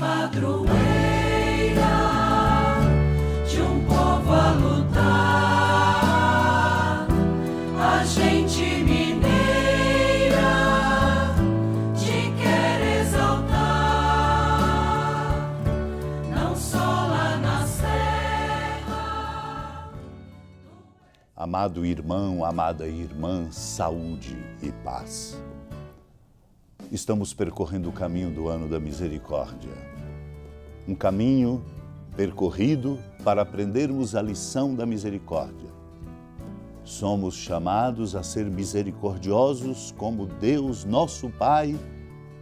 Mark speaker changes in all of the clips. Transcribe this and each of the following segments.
Speaker 1: padroeira de um povo a lutar, a gente mineira te quer exaltar, não só lá na serra.
Speaker 2: Amado irmão, amada irmã, saúde e paz. Estamos percorrendo o caminho do ano da misericórdia. Um caminho percorrido para aprendermos a lição da misericórdia. Somos chamados a ser misericordiosos como Deus, nosso Pai,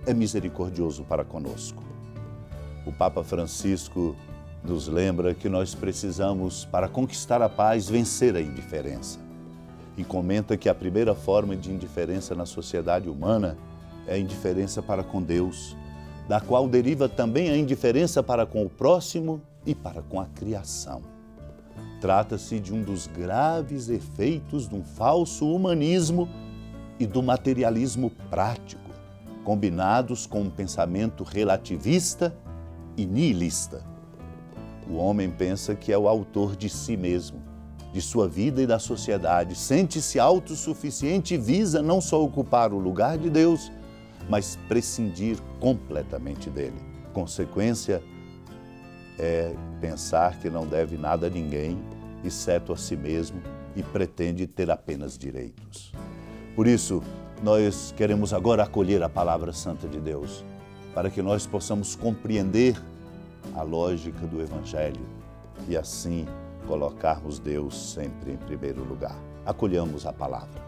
Speaker 2: é misericordioso para conosco. O Papa Francisco nos lembra que nós precisamos, para conquistar a paz, vencer a indiferença. E comenta que a primeira forma de indiferença na sociedade humana é a indiferença para com Deus, da qual deriva também a indiferença para com o próximo e para com a criação. Trata-se de um dos graves efeitos de um falso humanismo e do materialismo prático, combinados com um pensamento relativista e nihilista. O homem pensa que é o autor de si mesmo, de sua vida e da sociedade, sente-se autossuficiente e visa não só ocupar o lugar de Deus, mas prescindir completamente dele. Consequência é pensar que não deve nada a ninguém, exceto a si mesmo, e pretende ter apenas direitos. Por isso, nós queremos agora acolher a palavra santa de Deus, para que nós possamos compreender a lógica do Evangelho e assim colocarmos Deus sempre em primeiro lugar. Acolhamos a palavra.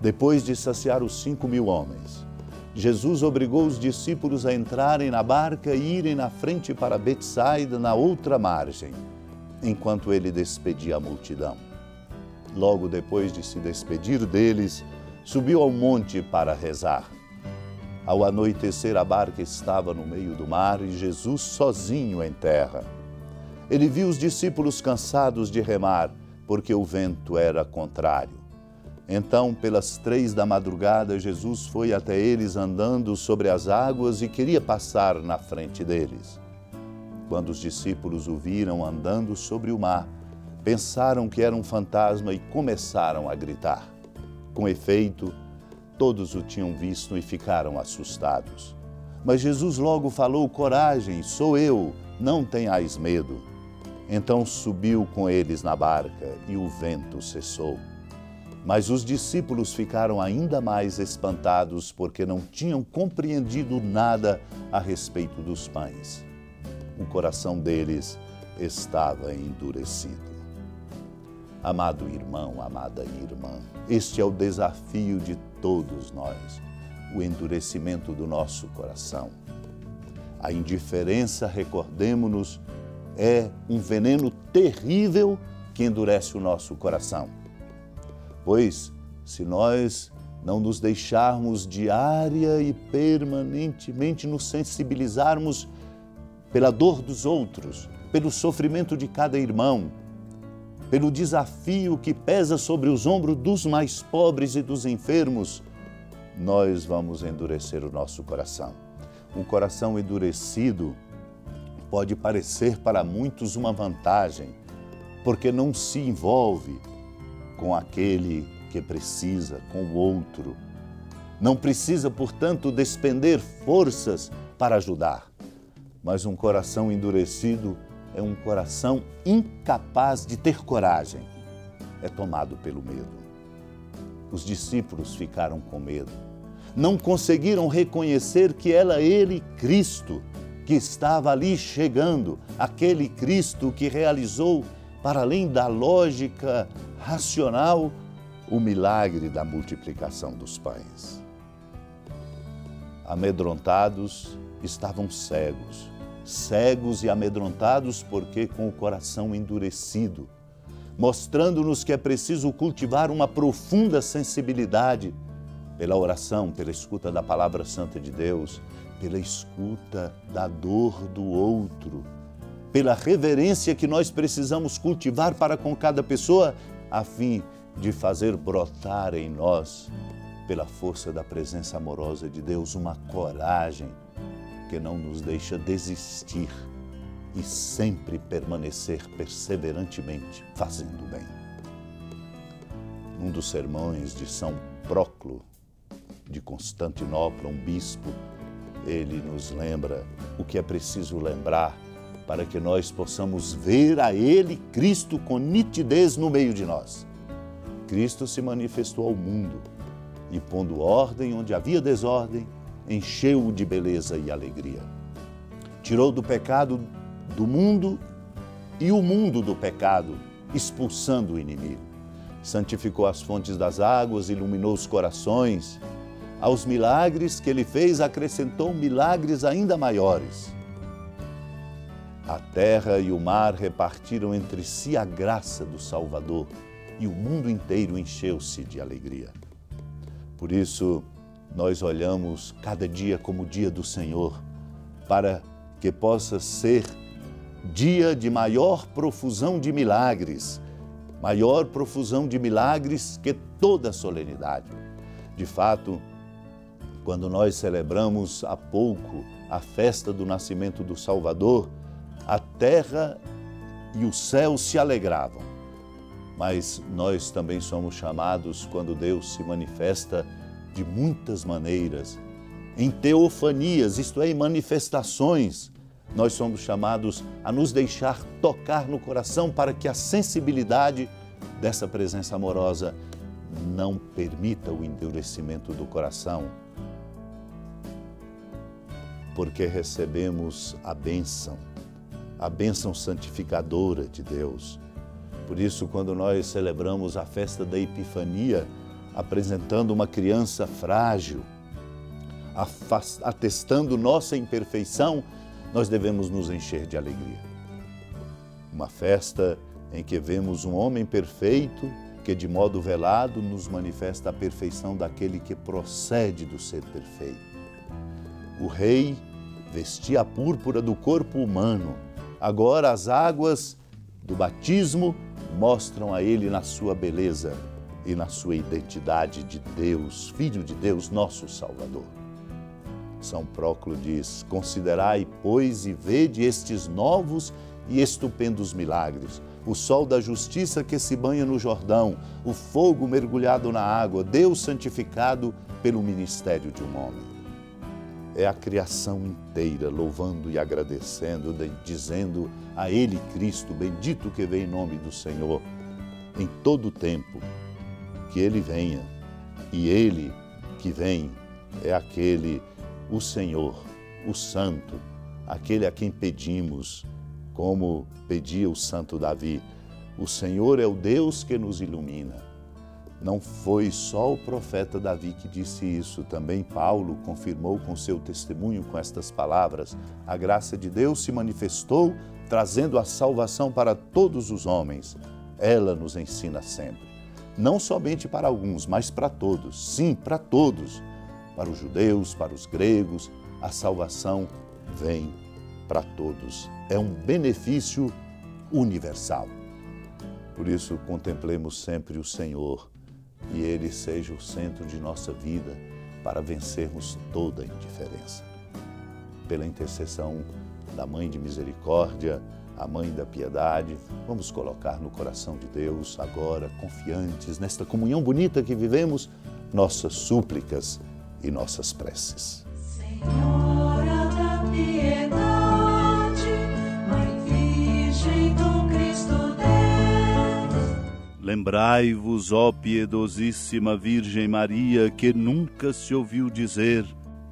Speaker 2: Depois de saciar os 5.000 homens, Jesus obrigou os discípulos a entrarem na barca e irem na frente para Betsaida, na outra margem, enquanto ele despedia a multidão. Logo depois de se despedir deles, subiu ao monte para rezar. Ao anoitecer, a barca estava no meio do mar e Jesus sozinho em terra. Ele viu os discípulos cansados de remar, porque o vento era contrário. Então, pelas 3 da madrugada, Jesus foi até eles andando sobre as águas e queria passar na frente deles. Quando os discípulos o viram andando sobre o mar, pensaram que era um fantasma e começaram a gritar. Com efeito, todos o tinham visto e ficaram assustados. Mas Jesus logo falou: coragem, sou eu, não tenhais medo. Então subiu com eles na barca e o vento cessou. Mas os discípulos ficaram ainda mais espantados porque não tinham compreendido nada a respeito dos pães. O coração deles estava endurecido. Amado irmão, amada irmã, este é o desafio de todos nós, o endurecimento do nosso coração. A indiferença, recordemo-nos, é um veneno terrível que endurece o nosso coração. Pois, se nós não nos deixarmos diária e permanentemente nos sensibilizarmos pela dor dos outros, pelo sofrimento de cada irmão, pelo desafio que pesa sobre os ombros dos mais pobres e dos enfermos, nós vamos endurecer o nosso coração. Um coração endurecido pode parecer para muitos uma vantagem, porque não se envolve com aquele que precisa, com o outro. Não precisa, portanto, despender forças para ajudar. Mas um coração endurecido é um coração incapaz de ter coragem. É tomado pelo medo. Os discípulos ficaram com medo. Não conseguiram reconhecer que era ele, Cristo, que estava ali chegando, aquele Cristo que realizou, para além da lógica racional, o milagre da multiplicação dos pães. Amedrontados, estavam cegos, cegos e amedrontados porque com o coração endurecido, mostrando-nos que é preciso cultivar uma profunda sensibilidade pela oração, pela escuta da palavra santa de Deus, pela escuta da dor do outro, pela reverência que nós precisamos cultivar para com cada pessoa, a fim de fazer brotar em nós, pela força da presença amorosa de Deus, uma coragem que não nos deixa desistir e sempre permanecer perseverantemente fazendo bem. Num dos sermões de São Próclo, de Constantinopla, um bispo, ele nos lembra o que é preciso lembrar para que nós possamos ver a Ele, Cristo, com nitidez no meio de nós. Cristo se manifestou ao mundo e, pondo ordem onde havia desordem, encheu-o de beleza e alegria. Tirou do pecado do mundo e o mundo do pecado, expulsando o inimigo. Santificou as fontes das águas, iluminou os corações. Aos milagres que ele fez, acrescentou milagres ainda maiores. A terra e o mar repartiram entre si a graça do Salvador e o mundo inteiro encheu-se de alegria. Por isso, nós olhamos cada dia como dia do Senhor, para que possa ser dia de maior profusão de milagres, que toda a solenidade. De fato, quando nós celebramos há pouco a festa do nascimento do Salvador, a terra e o céu se alegravam. Mas nós também somos chamados, quando Deus se manifesta de muitas maneiras, em teofanias, isto é, em manifestações, nós somos chamados a nos deixar tocar no coração para que a sensibilidade dessa presença amorosa não permita o endurecimento do coração, porque recebemos a bênção santificadora de Deus. Por isso, quando nós celebramos a festa da Epifania, apresentando uma criança frágil, atestando nossa imperfeição, nós devemos nos encher de alegria. Uma festa em que vemos um homem perfeito que de modo velado nos manifesta a perfeição daquele que procede do ser perfeito. O rei vestia a púrpura do corpo humano. Agora as águas do batismo mostram a ele na sua beleza e na sua identidade de Deus, Filho de Deus, nosso Salvador. São Próclo diz: considerai, pois, e vede estes novos e estupendos milagres, o sol da justiça que se banha no Jordão, o fogo mergulhado na água, Deus santificado pelo ministério de um homem. É a criação inteira louvando e agradecendo, dizendo a Ele, Cristo, bendito que vem em nome do Senhor, em todo o tempo, que Ele venha. E Ele que vem é aquele, o Senhor, o Santo, aquele a quem pedimos, como pedia o santo Davi. O Senhor é o Deus que nos ilumina. Não foi só o profeta Davi que disse isso, também Paulo confirmou com seu testemunho com estas palavras: a graça de Deus se manifestou, trazendo a salvação para todos os homens. Ela nos ensina sempre, não somente para alguns, mas para todos, sim, para todos, para os judeus, para os gregos, a salvação vem para todos. É um benefício universal. Por isso, contemplemos sempre o Senhor e Ele seja o centro de nossa vida para vencermos toda a indiferença. Pela intercessão da Mãe de Misericórdia, a Mãe da Piedade, vamos colocar no coração de Deus agora, confiantes nesta comunhão bonita que vivemos, nossas súplicas e nossas preces.
Speaker 1: Senhora da piedade, Mãe Virgem do Cristo Deus.
Speaker 3: Lembrai-vos, ó piedosíssima Virgem Maria, que nunca se ouviu dizer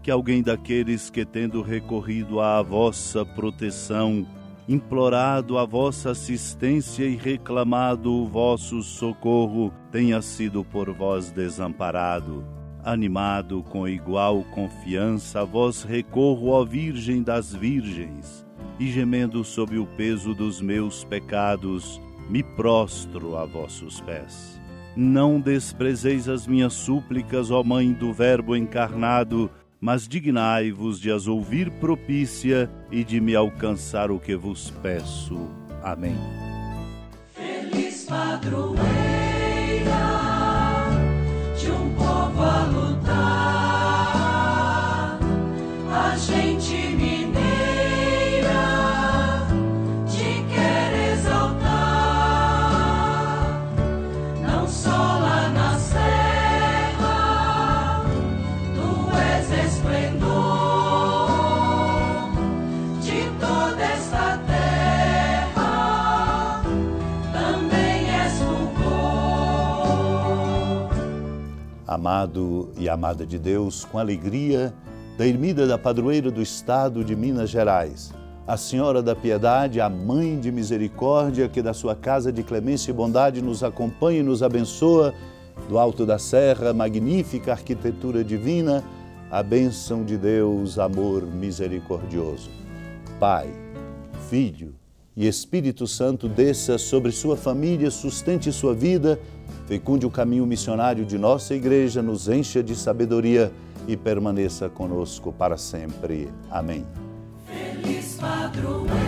Speaker 3: que alguém daqueles que, tendo recorrido à vossa proteção, implorado a vossa assistência e reclamado o vosso socorro, tenha sido por vós desamparado. Animado com igual confiança, a vós recorro, ó Virgem das Virgens, e gemendo sob o peso dos meus pecados, me prostro a vossos pés. Não desprezeis as minhas súplicas, ó Mãe do Verbo encarnado, mas dignai-vos de as ouvir propícia e de me alcançar o que vos peço. Amém.
Speaker 1: Feliz padroeira de um povo a lutar, a gente me
Speaker 2: Amado e amada de Deus, com alegria da ermida da padroeira do estado de Minas Gerais, a Senhora da Piedade, a Mãe de Misericórdia, que da sua casa de clemência e bondade nos acompanha e nos abençoa, do alto da serra, magnífica arquitetura divina, a bênção de Deus, amor misericordioso. Pai, Filho e Espírito Santo desça sobre sua família, sustente sua vida, fecunde o caminho missionário de nossa igreja, nos encha de sabedoria e permaneça conosco para sempre. Amém.
Speaker 1: Feliz padroeiro.